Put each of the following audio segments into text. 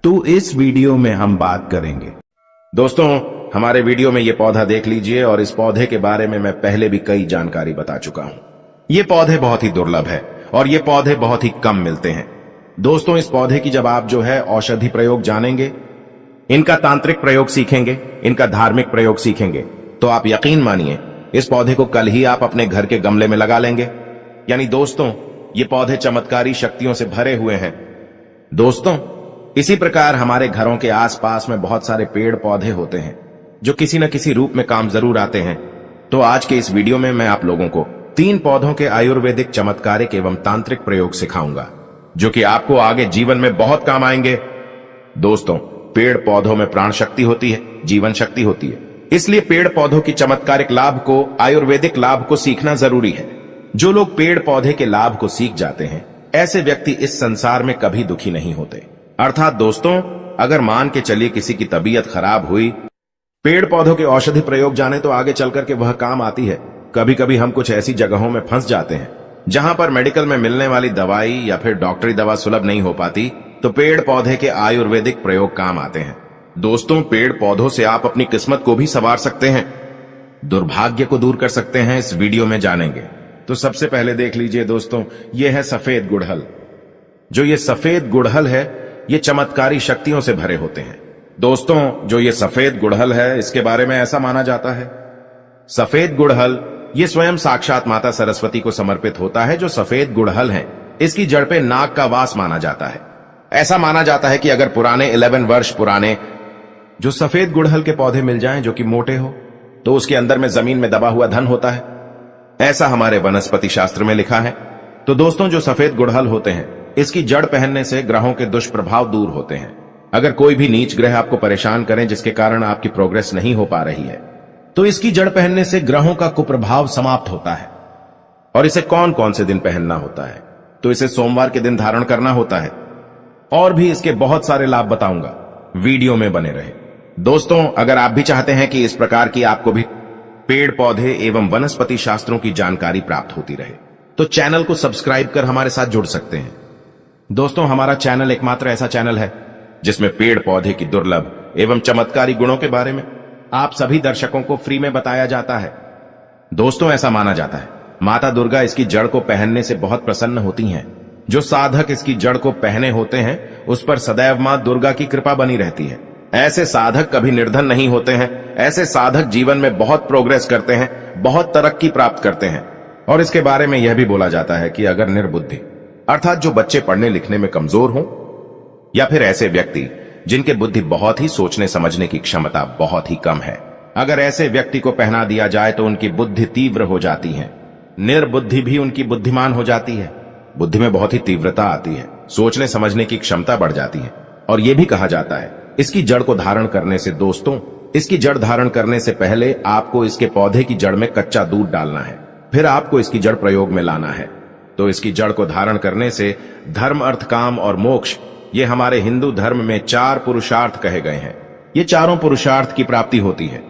तो इस वीडियो में हम बात करेंगे। दोस्तों, हमारे वीडियो में ये पौधा देख लीजिए और इस पौधे के बारे में मैं पहले भी कई जानकारी बता चुका हूं। ये पौधे बहुत ही दुर्लभ है और ये पौधे बहुत ही कम मिलते हैं। दोस्तों, इस पौधे की जब आप औषधि प्रयोग जानेंगे, इनका तांत्रिक प्रयोग सीखेंगे, इनका धार्मिक प्रयोग सीखेंगे, तो आप यकीन मानिए इस पौधे को कल ही आप अपने घर के गमले में लगा लेंगे। यानी दोस्तों, ये पौधे चमत्कारी शक्तियों से भरे हुए हैं। दोस्तों, इसी प्रकार हमारे घरों के आसपास में बहुत सारे पेड़ पौधे होते हैं जो किसी न किसी रूप में काम जरूर आते हैं। तो आज के इस वीडियो में मैं आप लोगों को 3 पौधों के आयुर्वेदिक चमत्कारिक एवं तांत्रिक प्रयोग सिखाऊंगा जो कि आपको आगे जीवन में बहुत काम आएंगे। दोस्तों, पेड़ पौधों में प्राण शक्ति होती है, जीवन शक्ति होती है, इसलिए पेड़ पौधों की चमत्कारिक लाभ को, आयुर्वेदिक लाभ को सीखना जरूरी है। जो लोग पेड़ पौधे के लाभ को सीख जाते हैं, ऐसे व्यक्ति इस संसार में कभी दुखी नहीं होते। अर्थात दोस्तों, अगर मान के चलिए किसी की तबीयत खराब हुई, पेड़ पौधों के औषधि प्रयोग जाने तो आगे चल करके वह काम आती है। कभी कभी हम कुछ ऐसी जगहों में फंस जाते हैं जहां पर मेडिकल में मिलने वाली दवाई या फिर डॉक्टरी दवा सुलभ नहीं हो पाती, तो पेड़ पौधे के आयुर्वेदिक प्रयोग काम आते हैं। दोस्तों, पेड़ पौधों से आप अपनी किस्मत को भी संवार सकते हैं, दुर्भाग्य को दूर कर सकते हैं। इस वीडियो में जानेंगे। तो सबसे पहले देख लीजिए दोस्तों, यह है सफेद गुड़हल। जो ये सफेद गुड़हल है, ये चमत्कारी शक्तियों से भरे होते हैं। दोस्तों, जो ये सफेद गुड़हल है, इसके बारे में ऐसा माना जाता है, सफेद गुड़हल ये स्वयं साक्षात माता सरस्वती को समर्पित होता है। जो सफेद गुड़हल है, इसकी जड़ पे नाग का वास माना जाता है। ऐसा माना जाता है कि अगर पुराने 11 वर्ष पुराने जो सफेद गुड़हल के पौधे मिल जाएं जो कि मोटे हो, तो उसके अंदर में जमीन में दबा हुआ धन होता है। ऐसा हमारे वनस्पति शास्त्र में लिखा है। तो दोस्तों, जो सफेद गुड़हल होते हैं, इसकी जड़ पहनने से ग्रहों के दुष्प्रभाव दूर होते हैं। अगर कोई भी नीच ग्रह आपको परेशान करें जिसके कारण आपकी प्रोग्रेस नहीं हो पा रही है, तो इसकी जड़ पहनने से ग्रहों का कुप्रभाव समाप्त होता है। और इसे कौन कौन से दिन पहनना होता है? तो इसे सोमवार के दिन धारण करना होता है। और भी इसके बहुत सारे लाभ बताऊंगा, वीडियो में बने रहे। दोस्तों, अगर आप भी चाहते हैं कि इस प्रकार की आपको भी पेड़ पौधे एवं वनस्पति शास्त्रों की जानकारी प्राप्त होती रहे, तो चैनल को सब्सक्राइब कर हमारे साथ जुड़ सकते हैं। दोस्तों, हमारा चैनल एकमात्र ऐसा चैनल है जिसमें पेड़ पौधे की दुर्लभ एवं चमत्कारी गुणों के बारे में आप सभी दर्शकों को फ्री में बताया जाता है। दोस्तों, ऐसा माना जाता है माता दुर्गा इसकी जड़ को पहनने से बहुत प्रसन्न होती हैं। जो साधक इसकी जड़ को पहने होते हैं, उस पर सदैव मां दुर्गा की कृपा बनी रहती है। ऐसे साधक कभी निर्धन नहीं होते हैं। ऐसे साधक जीवन में बहुत प्रोग्रेस करते हैं, बहुत तरक्की प्राप्त करते हैं। और इसके बारे में यह भी बोला जाता है कि अगर निर्बुद्धि अर्थात जो बच्चे पढ़ने लिखने में कमजोर हों, या फिर ऐसे व्यक्ति जिनके बुद्धि बहुत ही सोचने समझने की क्षमता बहुत ही कम है, अगर ऐसे व्यक्ति को पहना दिया जाए तो उनकी बुद्धि तीव्र हो जाती है। निर्बुद्धि भी उनकी बुद्धिमान हो जाती है। बुद्धि में बहुत ही तीव्रता आती है, सोचने समझने की क्षमता बढ़ जाती है। और यह भी कहा जाता है इसकी जड़ को धारण करने से, दोस्तों, इसकी जड़ धारण करने से पहले आपको इसके पौधे की जड़ में कच्चा दूध डालना है, फिर आपको इसकी जड़ प्रयोग में लाना है। तो इसकी जड़ को धारण करने से धर्म, अर्थ, काम और मोक्ष, ये हमारे हिंदू धर्म में 4 पुरुषार्थ कहे गए हैं। ये चारों पुरुषार्थ की प्राप्ति होती है।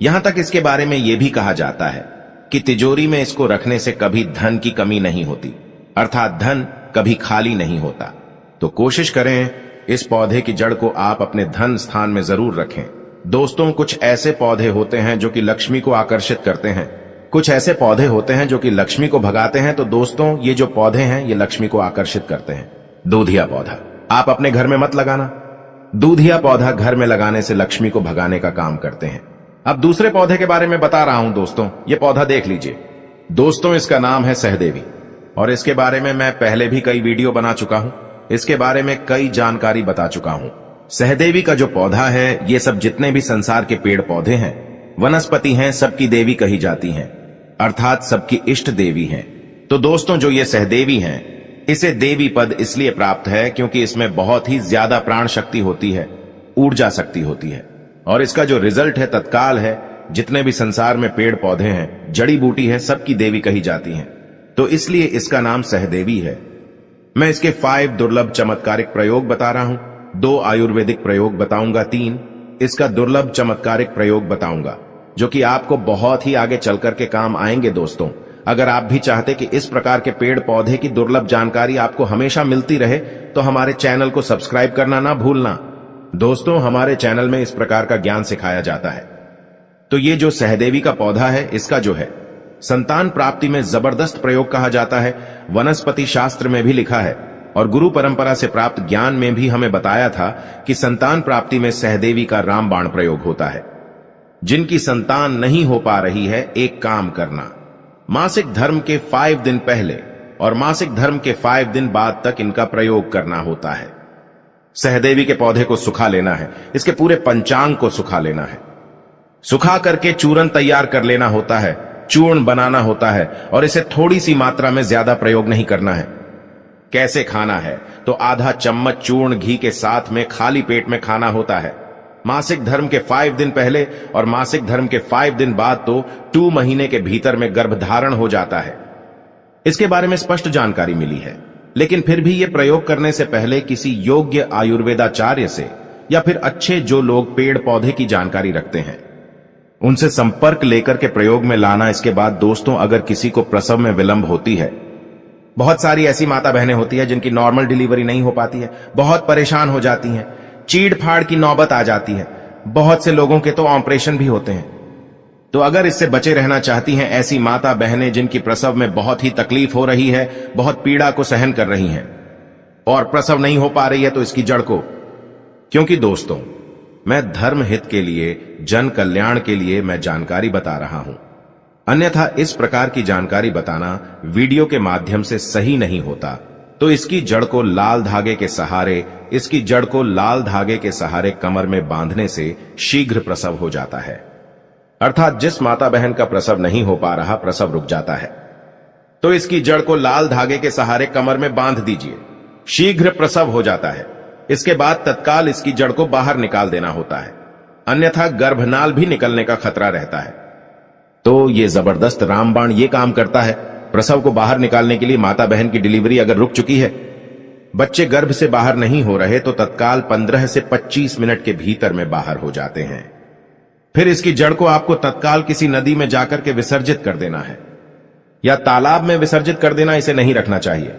यहां तक इसके बारे में यह भी कहा जाता है कि तिजोरी में इसको रखने से कभी धन की कमी नहीं होती, अर्थात धन कभी खाली नहीं होता। तो कोशिश करें इस पौधे की जड़ को आप अपने धन स्थान में जरूर रखें। दोस्तों, कुछ ऐसे पौधे होते हैं जो कि लक्ष्मी को आकर्षित करते हैं, कुछ ऐसे पौधे होते हैं जो कि लक्ष्मी को भगाते हैं। तो दोस्तों, ये जो पौधे हैं, ये लक्ष्मी को आकर्षित करते हैं। दूधिया पौधा आप अपने घर में मत लगाना। दूधिया पौधा घर में लगाने से लक्ष्मी को भगाने का काम करते हैं। अब दूसरे पौधे के बारे में बता रहा हूं दोस्तों, ये पौधा देख लीजिए। दोस्तों, इसका नाम है सहदेवी और इसके बारे में मैं पहले भी कई वीडियो बना चुका हूं। इसके बारे में कई जानकारी बता चुका हूं। सहदेवी का जो पौधा है, ये सब जितने भी संसार के पेड़ पौधे हैं, वनस्पति हैं, सबकी देवी कही जाती हैं, अर्थात सबकी इष्ट देवी हैं। तो दोस्तों, जो ये सहदेवी हैं, इसे देवी पद इसलिए प्राप्त है क्योंकि इसमें बहुत ही ज्यादा प्राण शक्ति होती है, ऊर्जा शक्ति होती है। और इसका जो रिजल्ट है तत्काल है। जितने भी संसार में पेड़ पौधे हैं, जड़ी बूटी है, सबकी देवी कही जाती हैं। तो इसलिए इसका नाम सहदेवी है। मैं इसके 5 दुर्लभ चमत्कारिक प्रयोग बता रहा हूं, 2 आयुर्वेदिक प्रयोग बताऊंगा, 3 इसका दुर्लभ चमत्कारिक प्रयोग बताऊंगा जो कि आपको बहुत ही आगे चलकर के काम आएंगे। दोस्तों, अगर आप भी चाहते कि इस प्रकार के पेड़ पौधे की दुर्लभ जानकारी आपको हमेशा मिलती रहे, तो हमारे चैनल को सब्सक्राइब करना ना भूलना दोस्तों, हमारे चैनल में इस प्रकार का ज्ञान सिखाया जाता है। तो ये जो सहदेवी का पौधा है, इसका जो है संतान प्राप्ति में जबरदस्त प्रयोग कहा जाता है। वनस्पति शास्त्र में भी लिखा है और गुरु परंपरा से प्राप्त ज्ञान में भी हमें बताया था कि संतान प्राप्ति में सहदेवी का रामबाण प्रयोग होता है। जिनकी संतान नहीं हो पा रही है, एक काम करना, मासिक धर्म के 5 दिन पहले और मासिक धर्म के 5 दिन बाद तक इनका प्रयोग करना होता है। सहदेवी के पौधे को सुखा लेना है, इसके पूरे पंचांग को सुखा लेना है, सुखा करके चूर्ण तैयार कर लेना होता है, चूर्ण बनाना होता है और इसे थोड़ी सी मात्रा में ज्यादा प्रयोग नहीं करना है। कैसे खाना है? तो आधा चम्मच चूर्ण घी के साथ में खाली पेट में खाना होता है। मासिक धर्म के 5 दिन पहले और मासिक धर्म के 5 दिन बाद तो 2 महीने के भीतर में गर्भधारण हो जाता है। इसके बारे में स्पष्ट जानकारी मिली है, लेकिन फिर भी यह प्रयोग करने से पहले किसी योग्य आयुर्वेदाचार्य से या फिर अच्छे जो लोग पेड़ पौधे की जानकारी रखते हैं उनसे संपर्क लेकर के प्रयोग में लाना। इसके बाद दोस्तों, अगर किसी को प्रसव में विलंब होती है, बहुत सारी ऐसी माता बहनें होती है जिनकी नॉर्मल डिलीवरी नहीं हो पाती है, बहुत परेशान हो जाती हैं, चीड़ फाड़ की नौबत आ जाती है, बहुत से लोगों के तो ऑपरेशन भी होते हैं। तो अगर इससे बचे रहना चाहती हैं ऐसी माता बहनें जिनकी प्रसव में बहुत ही तकलीफ हो रही है, बहुत पीड़ा को सहन कर रही हैं और प्रसव नहीं हो पा रही है, तो इसकी जड़ को, क्योंकि दोस्तों मैं धर्म हित के लिए, जन कल्याण के लिए मैं जानकारी बता रहा हूं, अन्यथा इस प्रकार की जानकारी बताना वीडियो के माध्यम से सही नहीं होता। तो इसकी जड़ को लाल धागे के सहारे, इसकी जड़ को लाल धागे के सहारे कमर में बांधने से शीघ्र प्रसव हो जाता है। अर्थात जिस माता बहन का प्रसव नहीं हो पा रहा, प्रसव रुक जाता है, तो इसकी जड़ को लाल धागे के सहारे कमर में बांध दीजिए, शीघ्र प्रसव हो जाता है। इसके बाद तत्काल इसकी जड़ को बाहर निकाल देना होता है, अन्यथा गर्भनाल भी निकलने का खतरा रहता है। तो ये जबरदस्त रामबाण ये काम करता है। प्रसव को बाहर निकालने के लिए माता बहन की डिलीवरी अगर रुक चुकी है, बच्चे गर्भ से बाहर नहीं हो रहे, तो तत्काल 15 से 25 मिनट के भीतर में बाहर हो जाते हैं। फिर इसकी जड़ को आपको तत्काल किसी नदी में जाकर के विसर्जित कर देना है या तालाब में विसर्जित कर देना, इसे नहीं रखना चाहिए।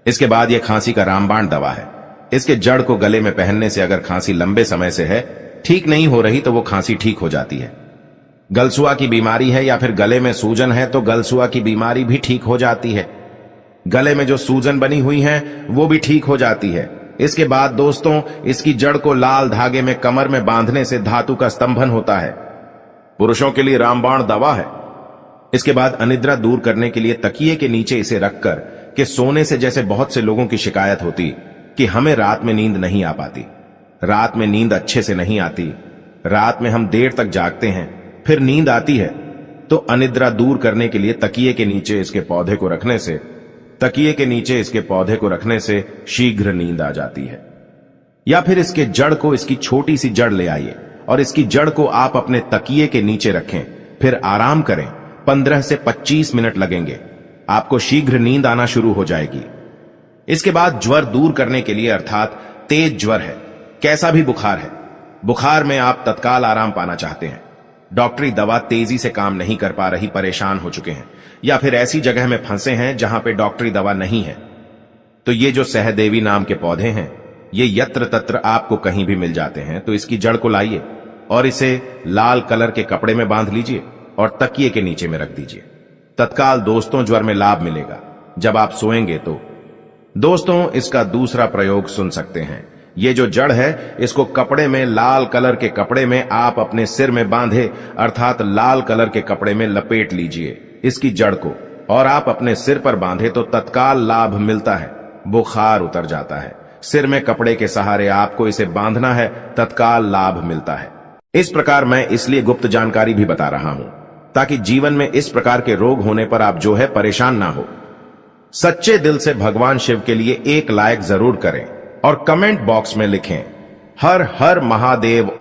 इसके बाद यह खांसी का रामबाण दवा है। इसके जड़ को गले में पहनने से अगर खांसी लंबे समय से है, ठीक नहीं हो रही, तो वो खांसी ठीक हो जाती है। गलसुआ की बीमारी है या फिर गले में सूजन है, तो गलसुआ की बीमारी भी ठीक हो जाती है। गले में जो सूजन बनी हुई है वो भी ठीक हो जाती है। इसके बाद दोस्तों, इसकी जड़ को लाल धागे में कमर में बांधने से धातु का स्तंभन होता है। पुरुषों के लिए रामबाण दवा है। इसके बाद अनिद्रा दूर करने के लिए तकिए के नीचे इसे रखकर कि सोने से, जैसे बहुत से लोगों की शिकायत होती कि हमें रात में नींद नहीं आ पाती, रात में नींद अच्छे से नहीं आती, रात में हम देर तक जागते हैं, फिर नींद आती है, तो अनिद्रा दूर करने के लिए तकिए के नीचे इसके पौधे को रखने से, तकिए के नीचे इसके पौधे को रखने से शीघ्र नींद आ जाती है। या फिर इसके जड़ को, इसकी छोटी सी जड़ ले आइए और इसकी जड़ को आप अपने तकिए के नीचे रखें, फिर आराम करें। 15 से 25 मिनट लगेंगे, आपको शीघ्र नींद आना शुरू हो जाएगी। इसके बाद ज्वर दूर करने के लिए, अर्थात तेज ज्वर है, कैसा भी बुखार है, बुखार में आप तत्काल आराम पाना चाहते हैं, डॉक्टरी दवा तेजी से काम नहीं कर पा रही, परेशान हो चुके हैं, या फिर ऐसी जगह में फंसे हैं जहां पे डॉक्टरी दवा नहीं है, तो ये जो सहदेवी नाम के पौधे हैं, ये यत्र तत्र आपको कहीं भी मिल जाते हैं। तो इसकी जड़ को लाइए और इसे लाल कलर के कपड़े में बांध लीजिए और तकिए के नीचे में रख दीजिए। तत्काल दोस्तों ज्वर में लाभ मिलेगा। जब आप सोएंगे तो दोस्तों इसका दूसरा प्रयोग सुन सकते हैं। ये जो जड़ है, इसको कपड़े में, लाल कलर के कपड़े में आप अपने सिर में बांधे, अर्थात लाल कलर के कपड़े में लपेट लीजिए इसकी जड़ को और आप अपने सिर पर बांधे, तो तत्काल लाभ मिलता है, बुखार उतर जाता है। सिर में कपड़े के सहारे आपको इसे बांधना है, तत्काल लाभ मिलता है। इस प्रकार मैं इसलिए गुप्त जानकारी भी बता रहा हूं ताकि जीवन में इस प्रकार के रोग होने पर आप जो है परेशान ना हो। सच्चे दिल से भगवान शिव के लिए एक लाइक जरूर करें और कमेंट बॉक्स में लिखें, हर हर महादेव।